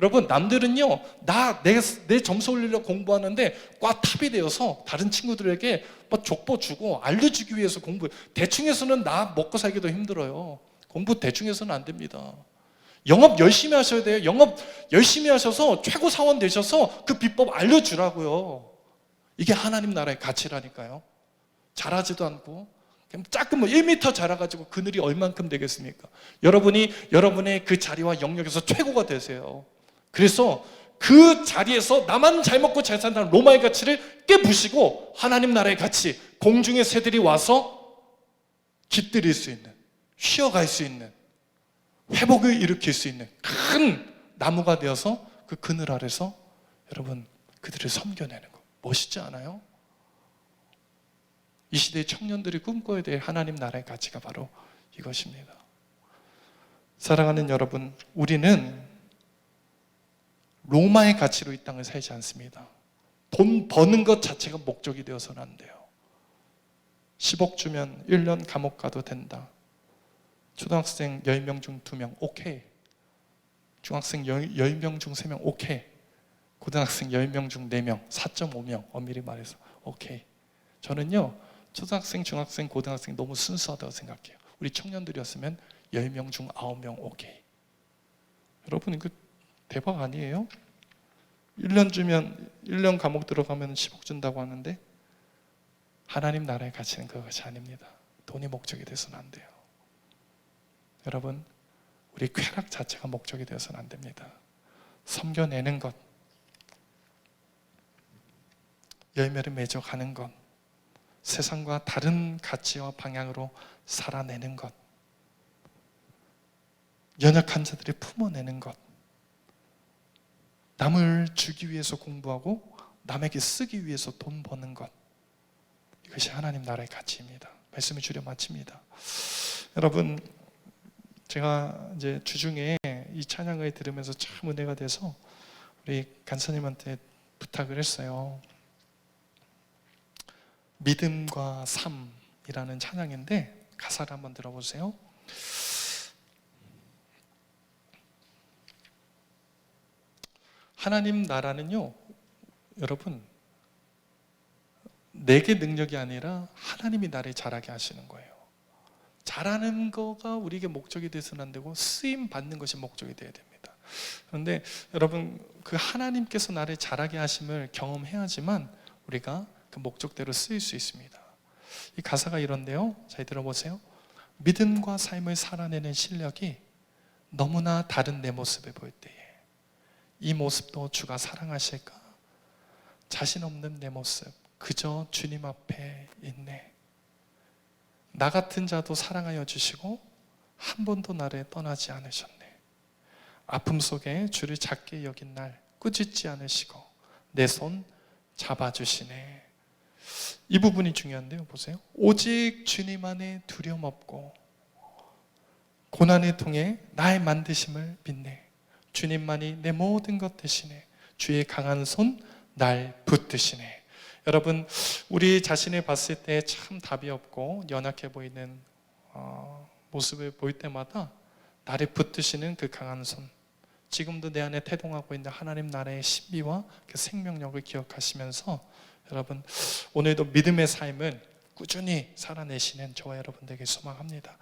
Speaker 1: 여러분, 남들은요, 내 점수 올리려고 공부하는데 과 탑이 되어서 다른 친구들에게 막 족보 주고 알려주기 위해서 공부, 대충 해서는 나 먹고 살기도 힘들어요. 공부 대충 해서는 안 됩니다. 영업 열심히 하셔야 돼요. 영업 열심히 하셔서 최고 사원 되셔서 그 비법 알려주라고요. 이게 하나님 나라의 가치라니까요. 잘하지도 않고 그냥 작은 1m 자라가지고 그늘이 얼만큼 되겠습니까? 여러분이 여러분의 그 자리와 영역에서 최고가 되세요. 그래서 그 자리에서 나만 잘 먹고 잘 산다는 로마의 가치를 깨부시고 하나님 나라의 가치, 공중의 새들이 와서 깃들일 수 있는, 쉬어갈 수 있는, 회복을 일으킬 수 있는 큰 나무가 되어서 그 그늘 아래서 여러분, 그들을 섬겨내는 거 멋있지 않아요? 이 시대의 청년들이 꿈꿔야 될 하나님 나라의 가치가 바로 이것입니다. 사랑하는 여러분, 우리는 로마의 가치로 이 땅을 살지 않습니다. 돈 버는 것 자체가 목적이 되어서는 안 돼요. 10억 주면 1년 감옥 가도 된다. 초등학생 10명 중 2명 오케이. 중학생 10명 중 3명 오케이. 고등학생 10명 중 4명 4.5명 엄밀히 말해서 오케이. 저는요 초등학생, 중학생, 고등학생 너무 순수하다고 생각해요. 우리 청년들이었으면 10명 중 9명 오케이. 여러분 이거 대박 아니에요? 1년 주면 1년 감옥 들어가면 10억 준다고 하는데 하나님 나라의 가치는 그것이 아닙니다. 돈이 목적이 돼서는 안 돼요. 여러분 우리 쾌락 자체가 목적이 되어서는 안 됩니다. 섬겨내는 것, 열매를 맺어가는 것, 세상과 다른 가치와 방향으로 살아내는 것, 연약한 자들이 품어내는 것, 남을 주기 위해서 공부하고 남에게 쓰기 위해서 돈 버는 것, 이것이 하나님 나라의 가치입니다. 말씀을 줄여 마칩니다. 여러분 제가 이제 주중에 이 찬양을 들으면서 참 은혜가 돼서 우리 간사님한테 부탁을 했어요. 믿음과 삶이라는 찬양인데 가사를 한번 들어보세요. 하나님 나라는요, 여러분 내게 능력이 아니라 하나님이 나를 잘하게 하시는 거예요. 잘하는 거가 우리에게 목적이 돼서는 안 되고 쓰임 받는 것이 목적이 되어야 됩니다. 그런데 여러분 그 하나님께서 나를 잘하게 하심을 경험해야지만 우리가 그 목적대로 쓰일 수 있습니다. 이 가사가 이런데요, 잘 들어보세요. 믿음과 삶을 살아내는 실력이 너무나 다른 내 모습을 볼 때에 이 모습도 주가 사랑하실까? 자신 없는 내 모습 그저 주님 앞에 있네. 나 같은 자도 사랑하여 주시고 한 번도 나를 떠나지 않으셨네. 아픔 속에 주를 작게 여긴 날 꾸짖지 않으시고 내 손 잡아주시네. 이 부분이 중요한데요, 보세요. 오직 주님 안에 두려움 없고 고난을 통해 나의 만드심을 믿네. 주님만이 내 모든 것 되시네. 주의 강한 손 날 붙드시네. 여러분 우리 자신을 봤을 때 참 답이 없고 연약해 보이는 모습을 볼 때마다 나를 붙드시는 그 강한 손, 지금도 내 안에 태동하고 있는 하나님 나라의 신비와 그 생명력을 기억하시면서 여러분 오늘도 믿음의 삶을 꾸준히 살아내시는 저와 여러분 되길 소망합니다.